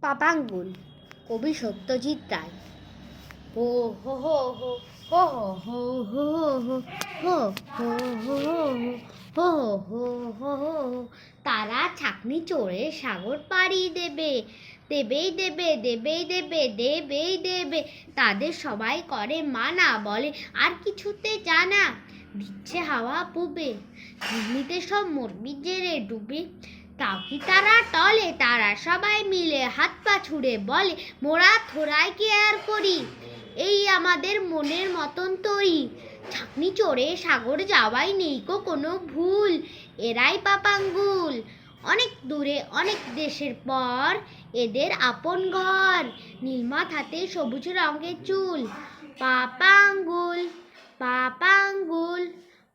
পাপাঙ্গুল কবি সত্যজিৎ রায়। হো হো হো হো হো হো হো হো হো হো হো হো হো হো তারা ছাকনি চড়ে সাগর পাড়ি দেবে, দেবেই দেবে দেবেই দেবে দেবেই দেবে। তাদের সবাই করে মানা, বলে আর কিছুতে জানা। দিচ্ছে হাওয়া পুবে, এমনিতে সব মরবি জেরে ডুবে। তাও কি তারা টলে, তারা সবাই মিলে হাত পা ছুড়ে বলে মোরা থোড়াই কি আর করি, এই আমাদের মনের মতন তৈরি। ছাকনি চড়ে সাগর যাওয়াই নেই কোনো ভুল, এরাই পাপাঙ্গুল। অনেক দূরে অনেক দেশের পর এদের আপন ঘর, নীলমাত হাতে সবুজ রঙের চুল। পাপাঙ্গুল পাপাঙ্গুল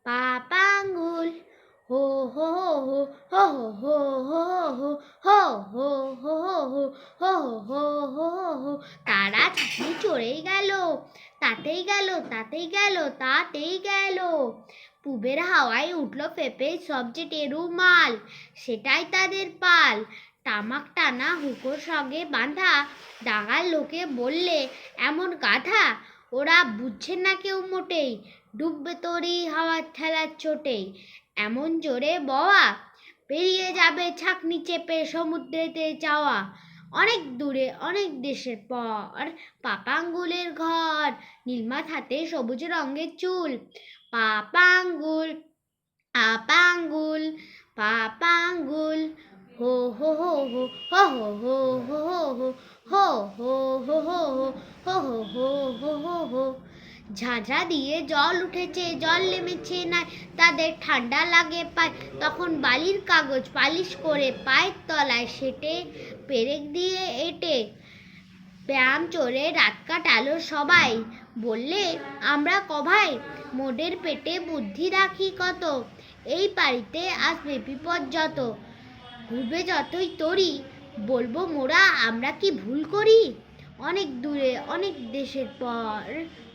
পাপাঙ্গুল। হো হো হো হো হো হো হো হো হো হো হো হো হো। তারা ছাকনি চড়েই গেল, তাতেই গেল তাতেই গেল তাতেই গেল। পুবের হাওয়ায় উঠলো ফেপে সব যে টেরুমাল, সেটাই তাদের পাল। তামাক টানা হুঁকোর সঙ্গে বাঁধা, ডাঙার লোকে বললে এমন গাধা। ওরা বুঝছে না কেউ মোটেই, ডুববে তোরই হাওয়ার ঠেলার চোটেই। এমন জোরে বওয়া, পেরিয়ে যাবে ছাকনি চেপে সমুদ্রেতে যাওয়া। অনেক দূরে অনেক দেশের পর পাপাঙ্গুলের ঘর, নীলমাত হাতে সবুজ রঙের চুল। পাপাঙ্গুল আপাঙ্গুল পাপাঙ্গুল। হো হো হো হো হো হো হো হো হো হো হো হো হো হো হো হো। ঝাঁঝরা দিয়ে জল উঠেছে, জল নেমেছে না তাদের, ঠান্ডা লাগে পায় তখন বালির কাগজ পালিশ করে পায়ের তলায় সেটে, পেরেক দিয়ে এঁটে ব্যায়াম চড়ে রাত কাটালো সবাই। বললে আমরা কভাই, মোদের পেটে বুদ্ধি রাখি কত, এই পাড়িতে আসবে বিপদ যত। ঘুরবে যতই তরি, বলবো মোরা আমরা কি ভুল করি। অনেক দূরে অনেক দেশের পর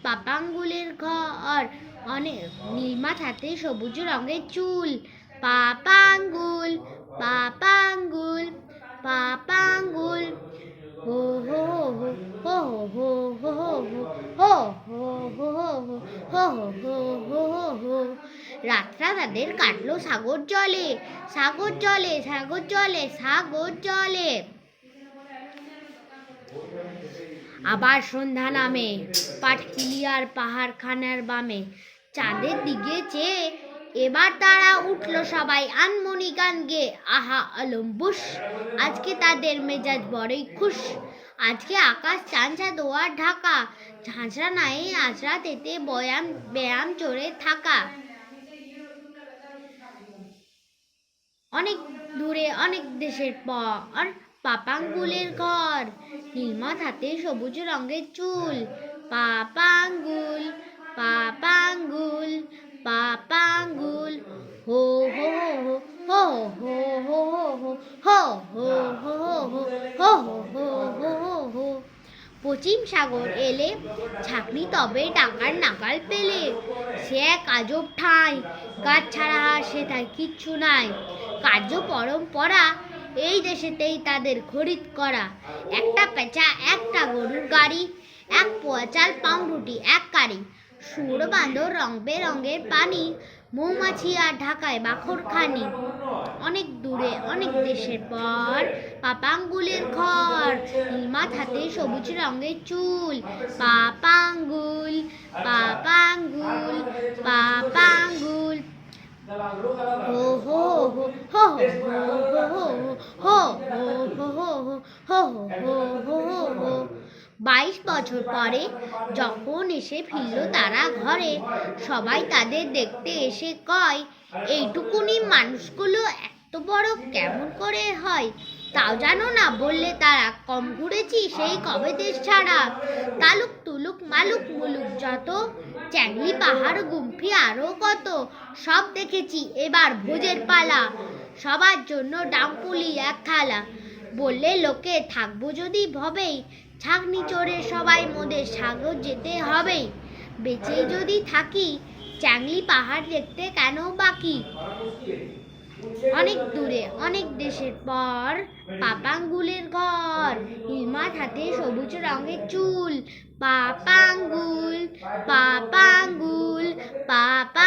পাপাঙ্গুলের ঘর, অনেক নীলমাত হাতে সবুজ রঙের চুল। পাপাঙ্গুল পাপাঙ্গুল পাপাঙ্গুল। হো হো হো হো হো হো হো হো হো হো হো হো। রাতটা তাদের কাটলো সাগর জলে, সাগর জলে সাগর জলে সাগর জলে। আবার সন্ধ্যা নামে, পাটকিলিয়ার পাহাড়খানার বামে, চাঁদের দিকে চেয়ে এবার তারা উঠলো সবাই আনমনি গান গে। আহা আলম্বুস, আজকে তাদের মেজাজ বড়ই খুশ। আজকে আকাশ চাঁচা দোয়ার ঢাকা, ঝাঁঝরা নাই আজরা তেতে ব্যায়াম চড়ে থাকা। অনেক দূরে অনেক দেশের পর পাপাঙ্গুলের ঘর, নীলমাত হাতে সবুজ রঙের চুল। পাপাঙ্গুল পাপাঙ্গুল পাপাঙ্গুল। হো হো হো হো হো হো হো হো হো হো হো হো। পশ্চিম সাগর এলে ছাকনি তবে ডাকার নাগাল পেলে, সে এক আজব ঠাঁই, গাছ ছাড়া সে তার কিচ্ছু নাই। কার্য পরম্পরা এই দেশেতেই তাদের খরিদ করা, একটা পেঁচা একটা গরুর গাড়ি, এক পোয়া চাল পাউরুটি এক কারি, সুর বাঁধর রং বেরঙের পানি, মৌমাছি আর ঢাকায় বাখরখানি। অনেক দূরে অনেক দেশের পর পাপাঙ্গুলের ঘর, নীলমাত হাতে সবুজ রঙের চুল। পাপাঙ্গুল পাপাঙ্গুল পাপাঙ্গুল। হো হো হো হো হো হো হো হো হো হো। 22 বছর পরে যখন এসে ফিরল তারা ঘরে, সবাই তাদের দেখতে এসে কয় এইটুকুনি মানুষগুলো এত বড় কেমন করে হয়। তাও জানো না, বললে তারা কম ঘুরেছি সেই কবে দেশ ছাড়া। তালুক তুলুক মালুক মুলুক যত, চ্যাংলি পাহাড় গুম্ফি আরো কত, সব দেখেছি এবার ভোজের পালা, সবার জন্য ডাংপুলি এক থালা। বললে লোকে থাকবো যদি ভবেই, ছাকনি চড়ে সবাই মোদের সাগর যেতে হবেই। বেঁচে যদি থাকি, চ্যাংলি পাহাড় দেখতে কেন বাকি। অনেক দূরে অনেক দেশের পর পাপাঙ্গুলের ঘর, হিলমার হাতে সবুজ রঙের চুল, পাপাঙ্গুল পাপাঙ্গুল পাপা